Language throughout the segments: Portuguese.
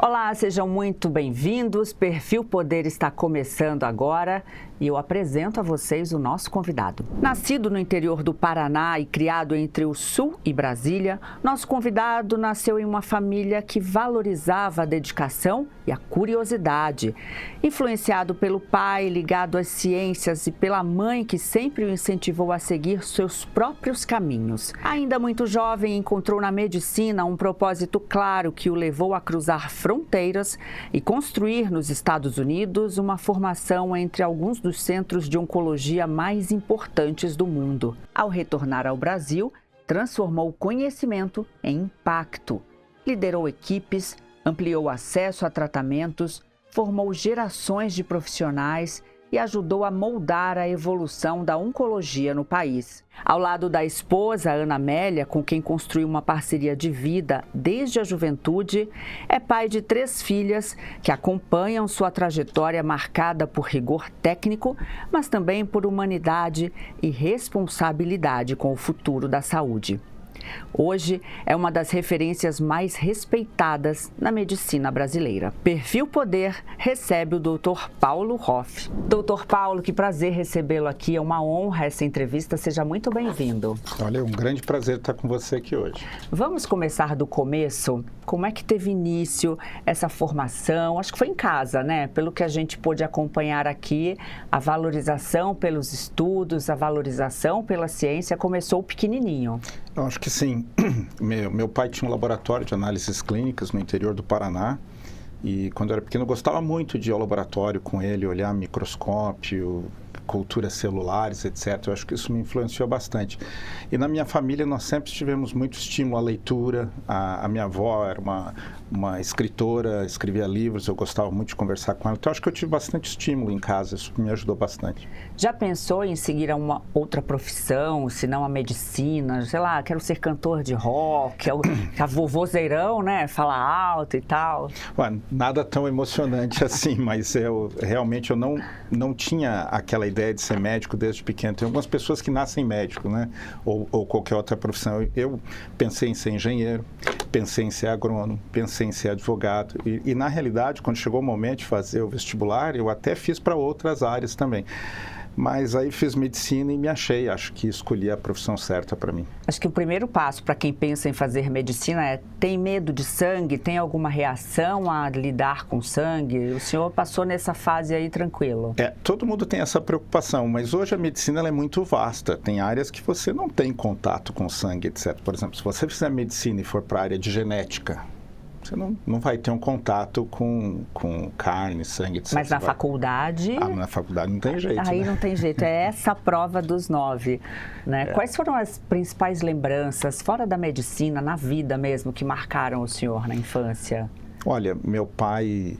Olá, sejam muito bem-vindos. Perfil Poder está começando agora e eu apresento a vocês o nosso convidado. Nascido no interior do Paraná e criado entre o Sul e Brasília, nosso convidado nasceu em uma família que valorizava a dedicação e a curiosidade. Influenciado pelo pai ligado às ciências e pela mãe que sempre o incentivou a seguir seus próprios caminhos. Ainda muito jovem, encontrou na medicina um propósito claro que o levou a cruzar fronteiras e construir nos Estados Unidos uma formação entre alguns dos centros de oncologia mais importantes do mundo. Ao retornar ao Brasil, transformou o conhecimento em impacto. Liderou equipes, ampliou acesso a tratamentos, formou gerações de profissionais e ajudou a moldar a evolução da oncologia no país. Ao lado da esposa, Ana Amélia, com quem construiu uma parceria de vida desde a juventude, é pai de 3 filhas que acompanham sua trajetória marcada por rigor técnico, mas também por humanidade e responsabilidade com o futuro da saúde. Hoje é uma das referências mais respeitadas na medicina brasileira. Perfil Poder recebe o Dr. Paulo Hoff. Dr. Paulo, que prazer recebê-lo aqui, é uma honra essa entrevista, seja muito bem-vindo. Olha, é um grande prazer estar com você aqui hoje. Vamos começar do começo? Como é que teve início essa formação? Acho que foi em casa, né? Pelo que a gente pôde acompanhar aqui, a valorização pelos estudos, a valorização pela ciência começou pequenininho. Eu acho que sim. Meu pai tinha um laboratório de análises clínicas no interior do Paraná e quando eu era pequeno eu gostava muito de ir ao laboratório com ele, olhar microscópio, culturas celulares, etc. Eu acho que isso me influenciou bastante. E na minha família nós sempre tivemos muito estímulo à leitura. A minha avó era uma escritora, escrevia livros, eu gostava muito de conversar com ela. Então, acho que eu tive bastante estímulo em casa, isso me ajudou bastante. Já pensou em seguir uma outra profissão, se não a medicina? Sei lá, quero ser cantor de rock, a vovozeirão, né? Fala alto e tal. Ué, nada tão emocionante assim, mas realmente eu não tinha aquela ideia de ser médico desde pequeno. Tem algumas pessoas que nascem médico, né? Ou qualquer outra profissão. Eu pensei em ser engenheiro, pensei em ser agrônomo, pensei em ser advogado. E na realidade, quando chegou o momento de fazer o vestibular, eu até fiz para outras áreas também. Mas aí fiz medicina e me achei, acho que escolhi a profissão certa para mim. Acho que o primeiro passo para quem pensa em fazer medicina é: tem medo de sangue? Tem alguma reação a lidar com sangue? O senhor passou nessa fase aí tranquilo? Todo mundo tem essa preocupação, mas hoje a medicina ela é muito vasta. Tem áreas que você não tem contato com sangue, etc. Por exemplo, se você fizer medicina e for para a área de genética, você não vai ter um contato com carne, sangue, etc. Mas na faculdade... na faculdade não tem jeito, Aí né? não tem jeito, é essa a prova dos 9, né? Quais foram as principais lembranças, fora da medicina, na vida mesmo, que marcaram o senhor na infância? Olha, meu pai,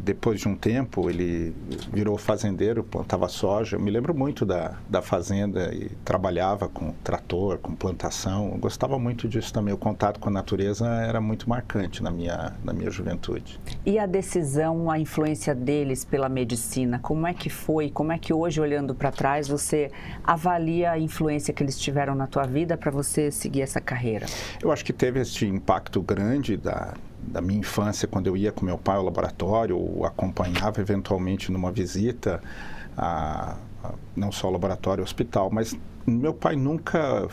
depois de um tempo, ele virou fazendeiro, plantava soja. Eu me lembro muito da fazenda e trabalhava com trator, com plantação. Eu gostava muito disso também. O contato com a natureza era muito marcante na minha juventude. E a decisão, a influência deles pela medicina, como é que foi? Como é que hoje, olhando para trás, você avalia a influência que eles tiveram na tua vida para você seguir essa carreira? Eu acho que teve esse impacto grande da minha infância, quando eu ia com meu pai ao laboratório, ou acompanhava eventualmente numa visita, não só ao laboratório, ao hospital, mas meu pai nunca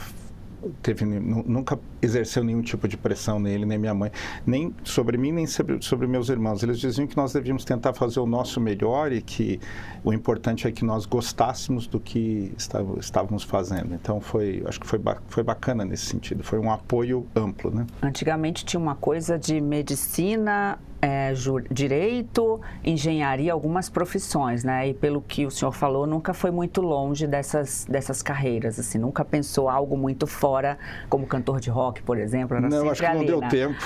exerceu nenhum tipo de pressão nele, nem minha mãe, nem sobre mim, nem sobre meus irmãos. Eles diziam que nós devíamos tentar fazer o nosso melhor e que o importante é que nós gostássemos do que estávamos fazendo. Então, acho que foi bacana nesse sentido, foi um apoio amplo, né? Antigamente tinha uma coisa de medicina, direito, engenharia, algumas profissões, né? E pelo que o senhor falou, nunca foi muito longe dessas carreiras, assim, nunca pensou algo muito fora, como cantor de rock, por exemplo? Era não, acho que não deu tempo.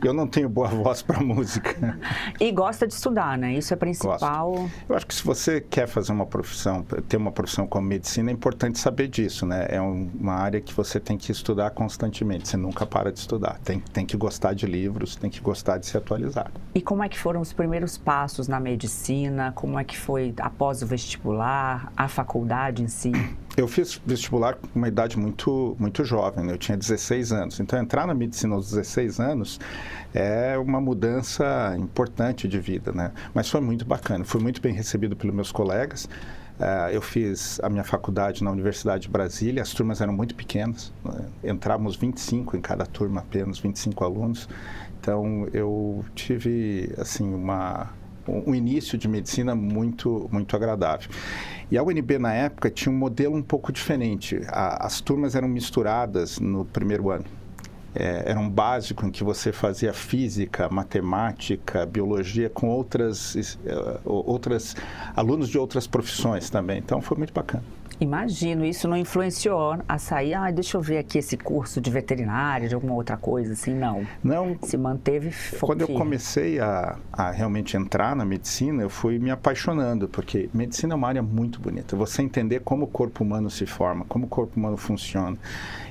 Eu não tenho boa voz para música. E gosta de estudar, né? Isso é principal. Gosto. Eu acho que se você quer fazer uma profissão, ter uma profissão como medicina, é importante saber disso, né? É uma área que você tem que estudar constantemente, você nunca para de estudar. Tem que gostar de livros, tem que gostar de se atualizar. E como é que foram os primeiros passos na medicina? Como é que foi após o vestibular, a faculdade em si? Eu fiz vestibular com uma idade muito jovem, né? Eu tinha 16 anos. Então, entrar na medicina aos 16 anos é uma mudança importante de vida, né? Mas foi muito bacana. Fui muito bem recebido pelos meus colegas. Eu fiz a minha faculdade na Universidade de Brasília. As turmas eram muito pequenas. Né? Entrávamos 25 em cada turma, apenas 25 alunos. Então, eu tive, assim, um início de medicina muito agradável. E a UNB, na época, tinha um modelo um pouco diferente. As turmas eram misturadas no primeiro ano. Era um básico em que você fazia física, matemática, biologia com outros alunos de outras profissões também. Então, foi muito bacana. Imagino, isso não influenciou a sair, deixa eu ver aqui esse curso de veterinária, de alguma outra coisa, assim, não. Não. Se manteve Quando eu comecei a realmente entrar na medicina, eu fui me apaixonando, porque medicina é uma área muito bonita. Você entender como o corpo humano se forma, como o corpo humano funciona.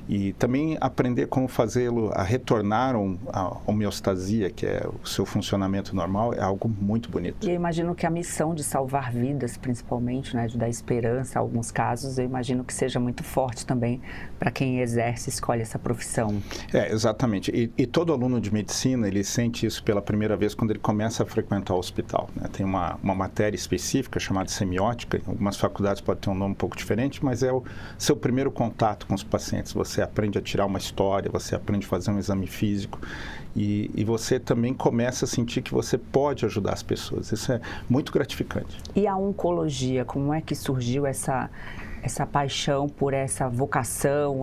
E também aprender como fazê-lo a retornar a homeostasia, que é o seu funcionamento normal, é algo muito bonito. E eu imagino que a missão de salvar vidas, principalmente, né, de dar esperança a alguns casos, eu imagino que seja muito forte também para quem exerce, escolhe essa profissão. Exatamente. E todo aluno de medicina, ele sente isso pela primeira vez quando ele começa a frequentar o hospital, né? Tem uma matéria específica chamada semiótica, em algumas faculdades pode ter um nome um pouco diferente, mas é o seu primeiro contato com os pacientes. Você aprende a tirar uma história, você aprende a fazer um exame físico e você também começa a sentir que você pode ajudar as pessoas. Isso é muito gratificante. E a oncologia, como é que surgiu essa paixão por essa vocação,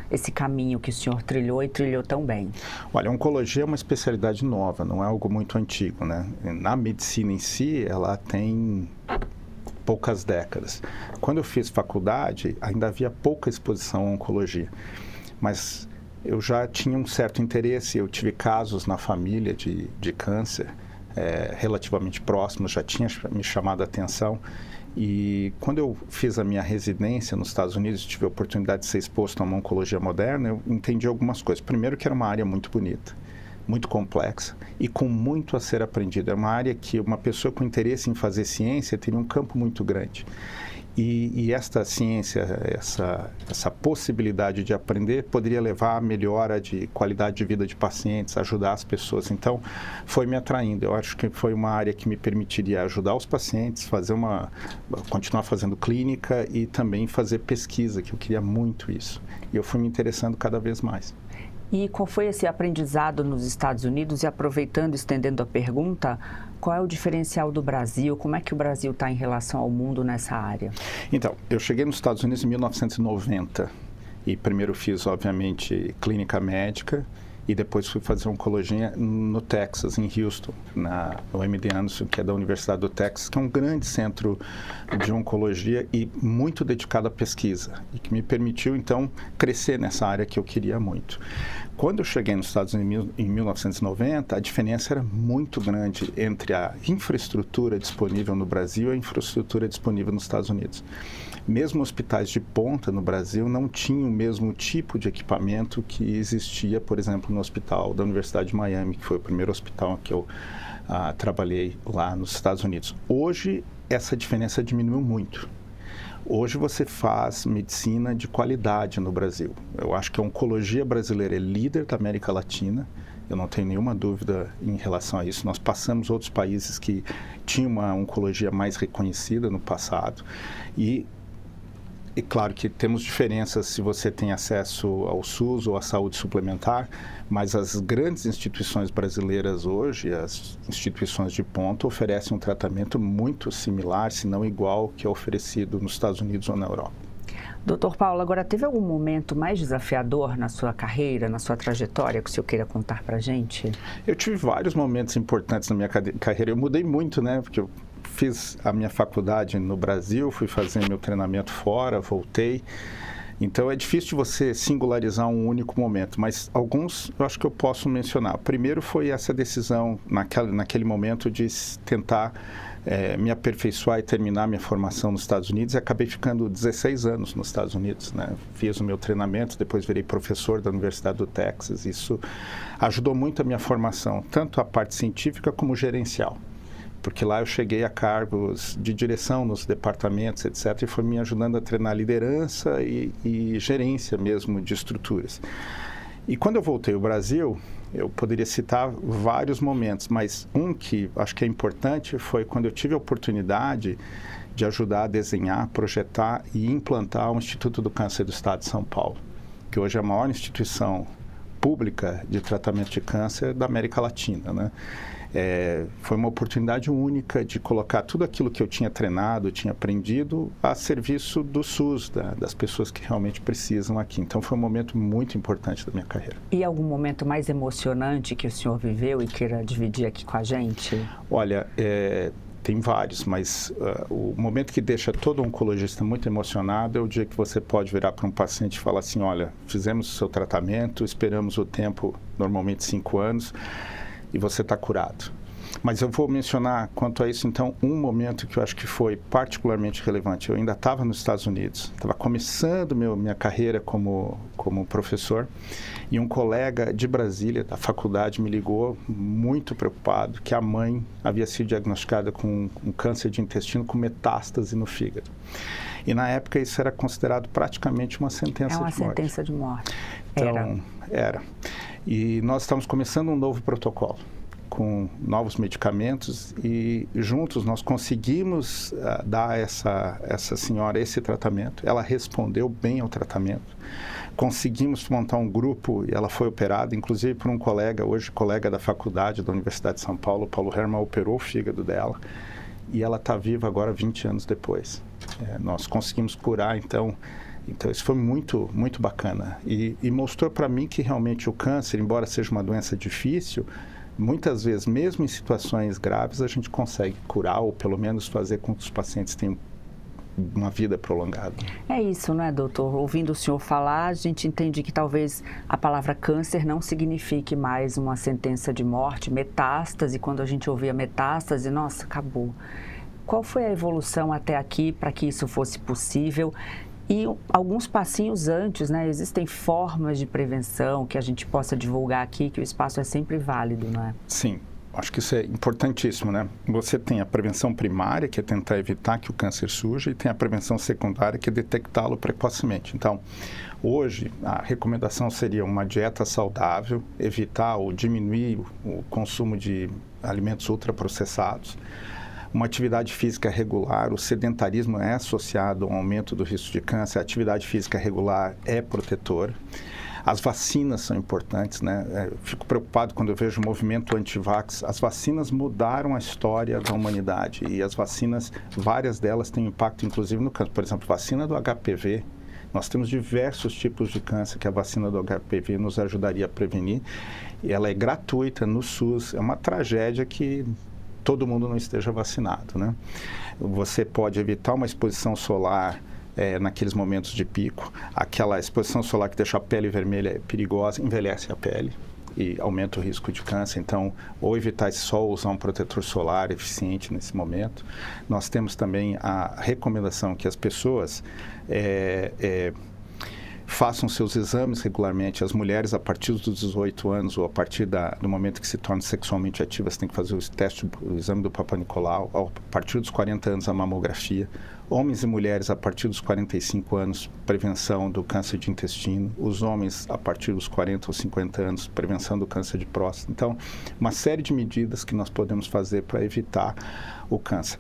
esse caminho que o senhor trilhou e trilhou tão bem? Olha, a oncologia é uma especialidade nova, não é algo muito antigo, né? Na medicina em si, ela tem poucas décadas. Quando eu fiz faculdade, ainda havia pouca exposição à oncologia, mas eu já tinha um certo interesse, eu tive casos na família de câncer relativamente próximos, já tinha me chamado a atenção. E quando eu fiz a minha residência nos Estados Unidos, tive a oportunidade de ser exposto a uma oncologia moderna, eu entendi algumas coisas. Primeiro que era uma área muito bonita, muito complexa e com muito a ser aprendido. É uma área que uma pessoa com interesse em fazer ciência teria um campo muito grande. E esta ciência, essa possibilidade de aprender poderia levar à melhora de qualidade de vida de pacientes, ajudar as pessoas. Então, foi me atraindo. Eu acho que foi uma área que me permitiria ajudar os pacientes, continuar fazendo clínica e também fazer pesquisa, que eu queria muito isso. E eu fui me interessando cada vez mais. E qual foi esse aprendizado nos Estados Unidos? E aproveitando, estendendo a pergunta, qual é o diferencial do Brasil? Como é que o Brasil está em relação ao mundo nessa área? Então, eu cheguei nos Estados Unidos em 1990 e primeiro fiz, obviamente, clínica médica e depois fui fazer oncologia no Texas, em Houston, no MD Anderson, que é da Universidade do Texas, que é um grande centro de oncologia e muito dedicado à pesquisa e que me permitiu, então, crescer nessa área que eu queria muito. Quando eu cheguei nos Estados Unidos em 1990, a diferença era muito grande entre a infraestrutura disponível no Brasil e a infraestrutura disponível nos Estados Unidos. Mesmo hospitais de ponta no Brasil não tinham o mesmo tipo de equipamento que existia, por exemplo, no hospital da Universidade de Miami, que foi o primeiro hospital que eu trabalhei lá nos Estados Unidos. Hoje, essa diferença diminuiu muito. Hoje você faz medicina de qualidade no Brasil. Eu acho que a oncologia brasileira é líder da América Latina. Eu não tenho nenhuma dúvida em relação a isso. Nós passamos outros países que tinham uma oncologia mais reconhecida no passado. E claro que temos diferenças se você tem acesso ao SUS ou à saúde suplementar, mas as grandes instituições brasileiras hoje, as instituições de ponta, oferecem um tratamento muito similar, se não igual, que é oferecido nos Estados Unidos ou na Europa. Doutor Paulo, agora teve algum momento mais desafiador na sua carreira, na sua trajetória, que o senhor queira contar pra gente? Eu tive vários momentos importantes na minha carreira. Eu mudei muito, né? Porque eu fiz a minha faculdade no Brasil, fui fazer meu treinamento fora, voltei. Então, é difícil de você singularizar um único momento, mas alguns eu acho que eu posso mencionar. Primeiro foi essa decisão, naquele momento, de tentar me aperfeiçoar e terminar minha formação nos Estados Unidos, e acabei ficando 16 anos nos Estados Unidos, né? Fiz o meu treinamento, depois virei professor da Universidade do Texas. Isso ajudou muito a minha formação, tanto a parte científica como gerencial. porque lá eu cheguei a cargos de direção nos departamentos, etc., e foi me ajudando a treinar liderança e gerência mesmo de estruturas. E quando eu voltei ao Brasil, eu poderia citar vários momentos, mas um que acho que é importante foi quando eu tive a oportunidade de ajudar a desenhar, projetar e implantar o Instituto do Câncer do Estado de São Paulo, que hoje é a maior instituição pública de tratamento de câncer da América Latina, né? Foi uma oportunidade única de colocar tudo aquilo que eu tinha treinado, tinha aprendido, a serviço do SUS, das pessoas que realmente precisam aqui. Então, foi um momento muito importante da minha carreira. E algum momento mais emocionante que o senhor viveu e queira dividir aqui com a gente? Olha, tem vários, mas o momento que deixa todo oncologista muito emocionado é o dia que você pode virar para um paciente e falar assim, olha, fizemos o seu tratamento, esperamos o tempo, normalmente 5 anos, e você está curado. Mas eu vou mencionar, quanto a isso, então, um momento que eu acho que foi particularmente relevante. Eu ainda estava nos Estados Unidos, estava começando minha carreira como professor, e um colega de Brasília, da faculdade, me ligou muito preocupado que a mãe havia sido diagnosticada com um câncer de intestino com metástase no fígado. E na época isso era considerado praticamente uma sentença de morte. É uma sentença de morte. Então, era. E nós estamos começando um novo protocolo, com novos medicamentos, e juntos nós conseguimos dar a essa senhora esse tratamento. Ela respondeu bem ao tratamento. Conseguimos montar um grupo e ela foi operada, inclusive por um colega, hoje colega da faculdade da Universidade de São Paulo, Paulo Herman, operou o fígado dela e ela está viva agora 20 anos depois. Nós conseguimos curar, então isso foi muito, muito bacana. E mostrou para mim que realmente o câncer, embora seja uma doença difícil, muitas vezes, mesmo em situações graves, a gente consegue curar ou pelo menos fazer com que os pacientes tenham uma vida prolongada. É isso, não é, doutor? Ouvindo o senhor falar, a gente entende que talvez a palavra câncer não signifique mais uma sentença de morte, metástase. Quando a gente ouvia metástase, nossa, acabou. Qual foi a evolução até aqui para que isso fosse possível? E alguns passinhos antes, né? Existem formas de prevenção que a gente possa divulgar aqui, que o espaço é sempre válido, não é? Sim. Acho que isso é importantíssimo, né? Você tem a prevenção primária, que é tentar evitar que o câncer surja, e tem a prevenção secundária, que é detectá-lo precocemente. Então, hoje, a recomendação seria uma dieta saudável, evitar ou diminuir o consumo de alimentos ultraprocessados, uma atividade física regular. O sedentarismo é associado ao aumento do risco de câncer, a atividade física regular é protetora. As vacinas são importantes, né? Eu fico preocupado quando eu vejo o movimento anti-vax. As vacinas mudaram a história da humanidade e as vacinas, várias delas têm impacto inclusive no câncer. Por exemplo, vacina do HPV. Nós temos diversos tipos de câncer que a vacina do HPV nos ajudaria a prevenir. E ela é gratuita no SUS. É uma tragédia que todo mundo não esteja vacinado, né? Você pode evitar uma exposição solar naqueles momentos de pico. Aquela exposição solar que deixa a pele vermelha é perigosa, envelhece a pele e aumenta o risco de câncer. Então, ou evitar esse sol, usar um protetor solar eficiente nesse momento. Nós temos também a recomendação que as pessoas façam seus exames regularmente. As mulheres, a partir dos 18 anos ou a partir do momento que se tornam sexualmente ativas, têm que fazer o exame do Papa Nicolau. A partir dos 40 anos, a mamografia. Homens e mulheres, a partir dos 45 anos, prevenção do câncer de intestino. Os homens, a partir dos 40 ou 50 anos, prevenção do câncer de próstata. Então, uma série de medidas que nós podemos fazer para evitar o câncer.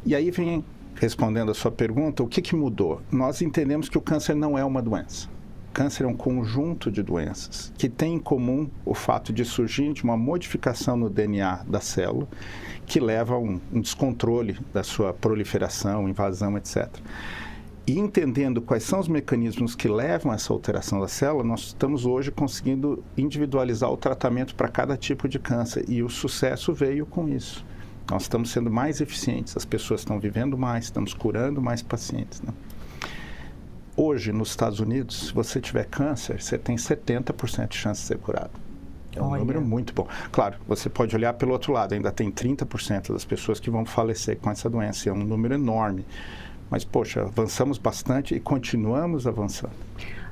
E aí vem, respondendo a sua pergunta, o que mudou? Nós entendemos que o câncer não é uma doença. Câncer é um conjunto de doenças que tem em comum o fato de surgir de uma modificação no DNA da célula que leva a um descontrole da sua proliferação, invasão, etc. E entendendo quais são os mecanismos que levam a essa alteração da célula, nós estamos hoje conseguindo individualizar o tratamento para cada tipo de câncer e o sucesso veio com isso. Nós estamos sendo mais eficientes, as pessoas estão vivendo mais, estamos curando mais pacientes, né? Hoje, nos Estados Unidos, se você tiver câncer, você tem 70% de chance de ser curado. É um número muito bom. Claro, você pode olhar pelo outro lado, ainda tem 30% das pessoas que vão falecer com essa doença. É um número enorme. Mas, poxa, avançamos bastante e continuamos avançando.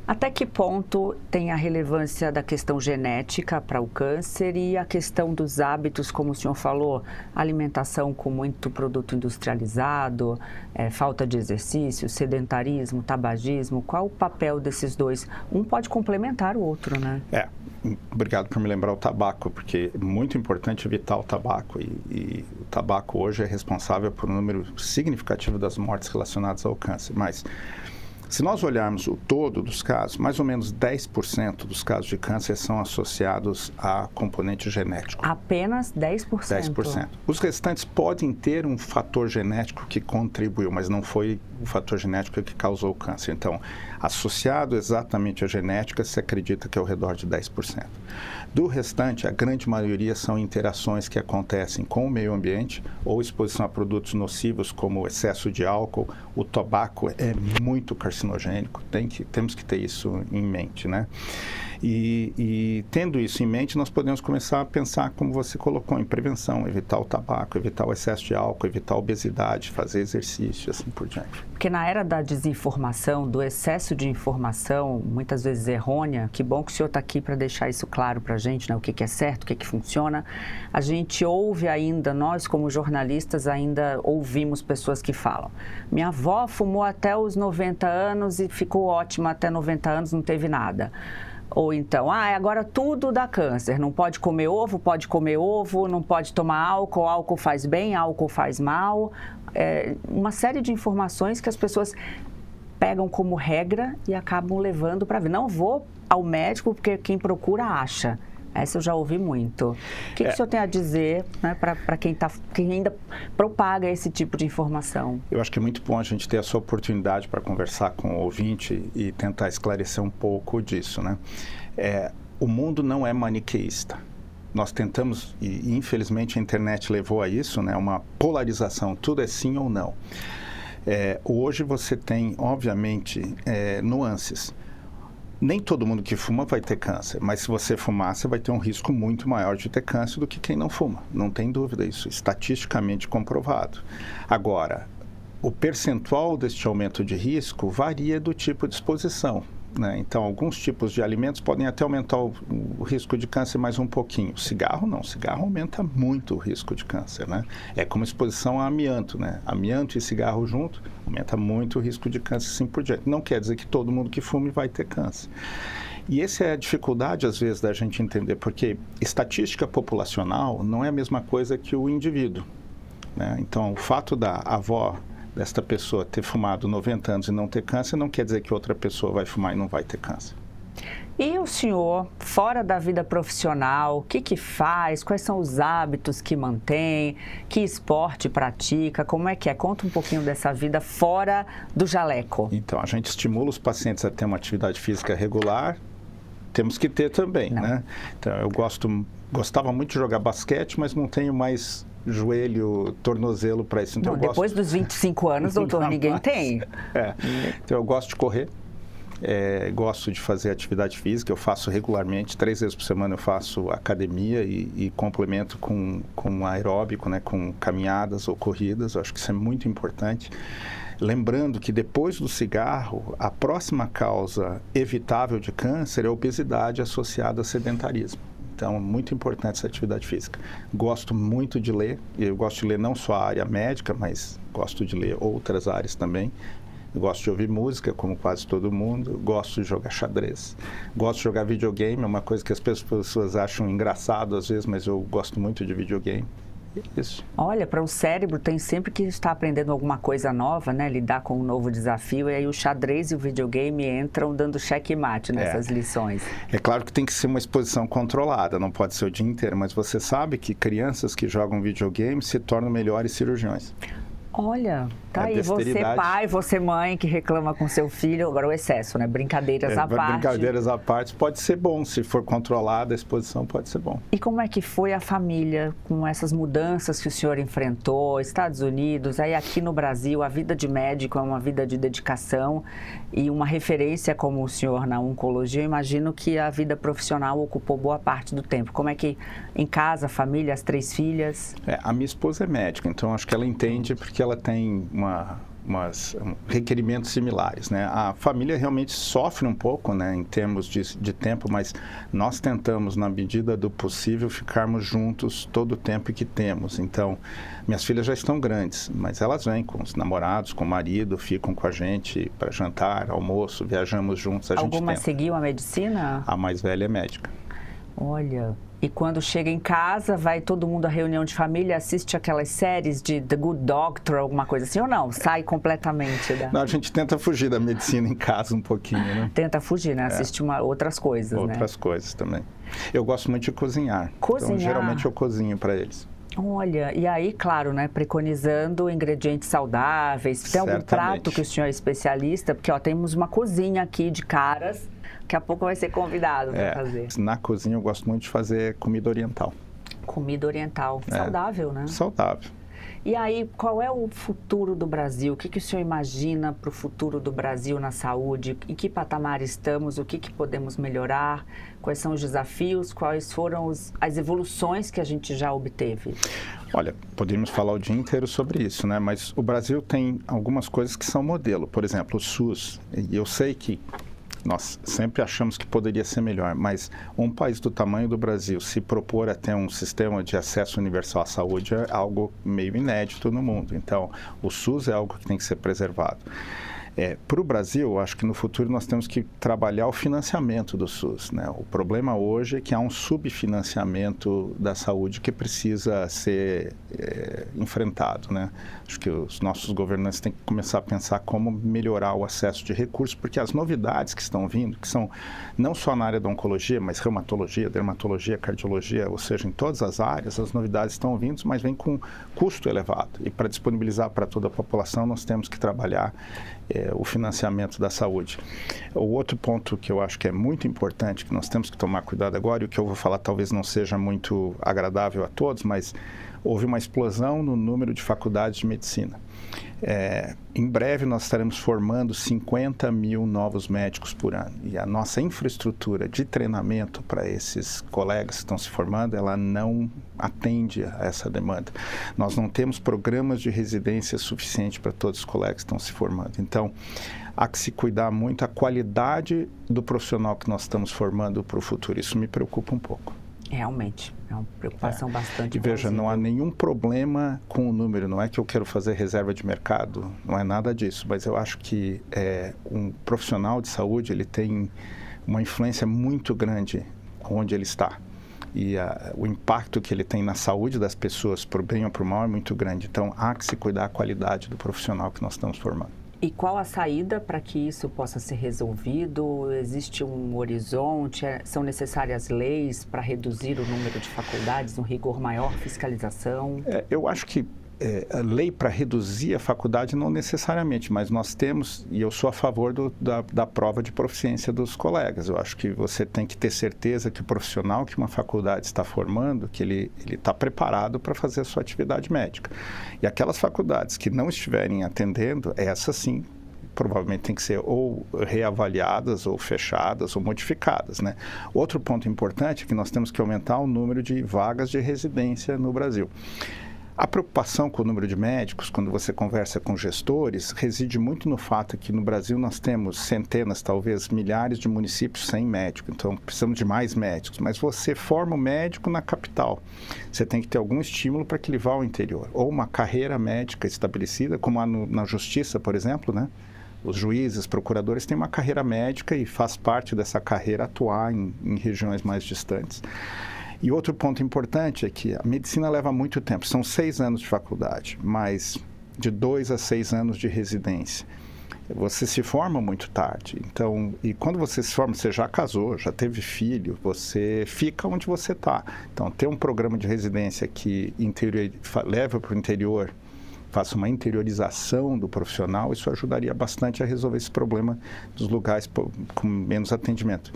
Até que ponto tem a relevância da questão genética para o câncer e a questão dos hábitos, como o senhor falou, alimentação com muito produto industrializado, falta de exercício, sedentarismo, tabagismo? Qual o papel desses dois? Um pode complementar o outro, né? Obrigado por me lembrar o tabaco, porque é muito importante evitar o tabaco. E o tabaco hoje é responsável por um número significativo das mortes relacionadas ao câncer. Mas, se nós olharmos o todo dos casos, mais ou menos 10% dos casos de câncer são associados a componente genético. Apenas 10%? 10%. Os restantes podem ter um fator genético que contribuiu, mas não foi o fator genético que causou o câncer. Então, associado exatamente à genética, se acredita que é ao redor de 10%. Do restante, a grande maioria são interações que acontecem com o meio ambiente ou exposição a produtos nocivos como o excesso de álcool. O tabaco é muito carcinogênico, temos que ter isso em mente, né? E tendo isso em mente, nós podemos começar a pensar, como você colocou, em prevenção, evitar o tabaco, evitar o excesso de álcool, evitar a obesidade, fazer exercício, assim por diante. Porque na era da desinformação, do excesso de informação, muitas vezes errônea, que bom que o senhor está aqui para deixar isso claro para a gente, né? O que é certo, o que funciona. A gente ouve ainda, nós como jornalistas ainda ouvimos pessoas que falam: minha avó fumou até os 90 anos e ficou ótima até 90 anos, não teve nada. Ou então, agora tudo dá câncer, não pode comer ovo, não pode tomar álcool, álcool faz bem, álcool faz mal. Uma série de informações que as pessoas pegam como regra e acabam levando para ver. Não vou ao médico porque quem procura acha. Essa eu já ouvi muito. O que o senhor tem a dizer, né, para quem ainda propaga esse tipo de informação? Eu acho que é muito bom a gente ter essa oportunidade para conversar com o ouvinte e tentar esclarecer um pouco disso, né? O mundo não é maniqueísta. Nós tentamos, e infelizmente a internet levou a isso, né, uma polarização, tudo é sim ou não. Hoje você tem, obviamente, nuances. Nem todo mundo que fuma vai ter câncer, mas se você fumar, você vai ter um risco muito maior de ter câncer do que quem não fuma. Não tem dúvida, isso estatisticamente comprovado. Agora, o percentual deste aumento de risco varia do tipo de exposição, né? Então, alguns tipos de alimentos podem até aumentar o risco de câncer mais um pouquinho. Cigarro não, cigarro aumenta muito o risco de câncer, né? É como exposição a amianto, né? Amianto e cigarro junto aumenta muito o risco de câncer, assim por diante. Não quer dizer que todo mundo que fume vai ter câncer. E essa é a dificuldade, às vezes, da gente entender, porque estatística populacional não é a mesma coisa que o indivíduo, né? Então, o fato da avó desta pessoa ter fumado 90 anos e não ter câncer, não quer dizer que outra pessoa vai fumar e não vai ter câncer. E o senhor, fora da vida profissional, o que faz? Quais são os hábitos que mantém? Que esporte pratica? Como é que é? Conta um pouquinho dessa vida fora do jaleco. Então, a gente estimula os pacientes a ter uma atividade física regular. Temos que ter também, né? Então, eu gostava muito de jogar basquete, mas não tenho mais joelho, tornozelo para isso. Então, depois dos 25 anos, doutor, ninguém tem. Então, eu gosto de correr, gosto de fazer atividade física, eu faço regularmente, 3 vezes por semana eu faço academia e complemento com aeróbico, né, com caminhadas ou corridas. Eu acho que isso é muito importante. Lembrando que depois do cigarro, a próxima causa evitável de câncer é a obesidade associada a sedentarismo. Então, muito importante essa atividade física. Gosto muito de ler, e eu gosto de ler não só a área médica, mas gosto de ler outras áreas também. Eu gosto de ouvir música, como quase todo mundo. Gosto de jogar xadrez. Gosto de jogar videogame, é uma coisa que as pessoas acham engraçado às vezes, mas eu gosto muito de videogame. Isso. Olha, para o cérebro tem sempre que estar aprendendo alguma coisa nova, né? Lidar com um novo desafio, e aí o xadrez e o videogame entram dando checkmate nessas lições. É claro que tem que ser uma exposição controlada, não pode ser o dia inteiro, mas você sabe que crianças que jogam videogame se tornam melhores cirurgiões. Olha, tá aí, você pai, você mãe que reclama com seu filho, agora o excesso, né? Brincadeiras à parte. Brincadeiras à parte pode ser bom, se for controlada a exposição pode ser bom. E como é que foi a família com essas mudanças que o senhor enfrentou, Estados Unidos, aí aqui no Brasil, a vida de médico é uma vida de dedicação e uma referência como o senhor na oncologia, eu imagino que a vida profissional ocupou boa parte do tempo. Como é que em casa, família, as 3 filhas? A minha esposa é médica, então acho que ela entende porque ela tem requerimentos similares, né? A família realmente sofre um pouco, né, em termos de tempo, mas nós tentamos, na medida do possível, ficarmos juntos todo o tempo que temos. Então, minhas filhas já estão grandes, mas elas vêm com os namorados, com o marido, ficam com a gente para jantar, almoço, viajamos juntos. Algumas seguiu a medicina? A mais velha é médica. Olha, e quando chega em casa, vai todo mundo à reunião de família, assiste aquelas séries de The Good Doctor, alguma coisa assim, ou não? Sai completamente da... Não, a gente tenta fugir da medicina em casa um pouquinho, né? Tenta fugir, né? Assiste outras coisas, Outras coisas também. Eu gosto muito de cozinhar. Cozinhar? Então, geralmente eu cozinho para eles. Olha, e aí, claro, né, preconizando ingredientes saudáveis. Tem algum prato que o senhor é especialista? Porque, ó, temos uma cozinha aqui de caras. Daqui a pouco vai ser convidado para fazer. Na cozinha eu gosto muito de fazer comida oriental. Comida oriental. Saudável, né? Saudável. E aí, qual é o futuro do Brasil? O que o senhor imagina para o futuro do Brasil na saúde? Em que patamar estamos? O que podemos melhorar? Quais são os desafios? Quais foram as evoluções que a gente já obteve? Olha, poderíamos falar o dia inteiro sobre isso, né? Mas o Brasil tem algumas coisas que são modelo. Por exemplo, o SUS. E eu sei que nós sempre achamos que poderia ser melhor, mas um país do tamanho do Brasil se propor a ter um sistema de acesso universal à saúde é algo meio inédito no mundo. Então, o SUS é algo que tem que ser preservado. Para o Brasil, eu acho que no futuro nós temos que trabalhar o financiamento do SUS, né? O problema hoje é que há um subfinanciamento da saúde que precisa ser enfrentado, né? Acho que os nossos governantes têm que começar a pensar como melhorar o acesso de recursos, porque as novidades que estão vindo, que são não só na área da oncologia, mas reumatologia, dermatologia, cardiologia, ou seja, em todas as áreas, as novidades estão vindo, mas vêm com custo elevado. E para disponibilizar para toda a população, nós temos que trabalhar o financiamento da saúde. O outro ponto que eu acho que é muito importante, que nós temos que tomar cuidado agora, e o que eu vou falar talvez não seja muito agradável a todos, mas houve uma explosão no número de faculdades de medicina. Em breve nós estaremos formando 50 mil novos médicos por ano. E a nossa infraestrutura de treinamento para esses colegas que estão se formando, ela não atende a essa demanda. Nós não temos programas de residência suficiente para todos os colegas que estão se formando. Então, há que se cuidar muito a qualidade do profissional que nós estamos formando para o futuro. Isso me preocupa um pouco. Realmente, é uma preocupação bastante. E veja, não há nenhum problema com o número, não é que eu quero fazer reserva de mercado, não é nada disso, mas eu acho que um profissional de saúde, ele tem uma influência muito grande onde ele está. E o impacto que ele tem na saúde das pessoas, por bem ou por mal, é muito grande. Então, há que se cuidar da qualidade do profissional que nós estamos formando. E qual a saída para que isso possa ser resolvido? Existe um horizonte? São necessárias leis para reduzir o número de faculdades, um rigor maior, fiscalização? Eu acho que a lei para reduzir a faculdade não necessariamente, mas nós temos, e eu sou a favor da prova de proficiência dos colegas. Eu acho que você tem que ter certeza que o profissional que uma faculdade está formando, que ele está preparado para fazer a sua atividade médica. E aquelas faculdades que não estiverem atendendo, essas sim, provavelmente tem que ser ou reavaliadas, ou fechadas, ou modificadas, né? Outro ponto importante é que nós temos que aumentar o número de vagas de residência no Brasil. A preocupação com o número de médicos, quando você conversa com gestores, reside muito no fato que no Brasil nós temos centenas, talvez milhares de municípios sem médico. Então, precisamos de mais médicos. Mas você forma o médico na capital. Você tem que ter algum estímulo para que ele vá ao interior. Ou uma carreira médica estabelecida, como há na justiça, por exemplo, né? Os juízes, procuradores têm uma carreira médica e faz parte dessa carreira atuar em regiões mais distantes. E outro ponto importante é que a medicina leva muito tempo, são 6 anos de faculdade, mas de 2 a 6 anos de residência. Você se forma muito tarde, então, e quando você se forma, você já casou, já teve filho, você fica onde você está. Então, ter um programa de residência que leva para o interior, faça uma interiorização do profissional, isso ajudaria bastante a resolver esse problema dos lugares com menos atendimento.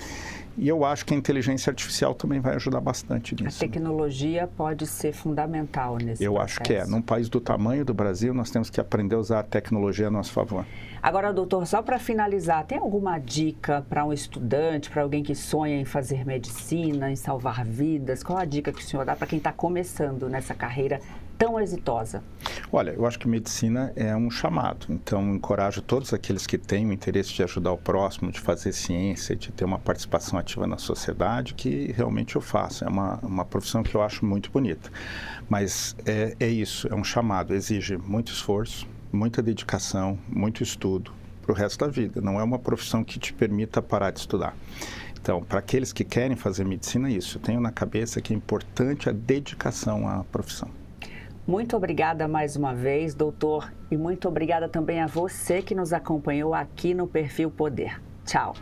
E eu acho que a inteligência artificial também vai ajudar bastante nisso. A tecnologia pode ser fundamental nesse Eu processo. acho que é. Num país do tamanho do Brasil, nós temos que aprender a usar a tecnologia a nosso favor. Agora, doutor, só para finalizar, tem alguma dica para um estudante, para alguém que sonha em fazer medicina, em salvar vidas? Qual a dica que o senhor dá para quem está começando nessa carreira tão exitosa? Olha, eu acho que medicina é um chamado, então encorajo todos aqueles que têm o interesse de ajudar o próximo, de fazer ciência, de ter uma participação ativa na sociedade, que realmente eu faço. É uma profissão que eu acho muito bonita, mas é isso, é um chamado, exige muito esforço, muita dedicação, muito estudo para o resto da vida. Não é uma profissão que te permita parar de estudar. Então, para aqueles que querem fazer medicina, é isso. Eu tenho na cabeça que é importante a dedicação à profissão. Muito obrigada mais uma vez, doutor, e muito obrigada também a você que nos acompanhou aqui no Perfil Poder. Tchau.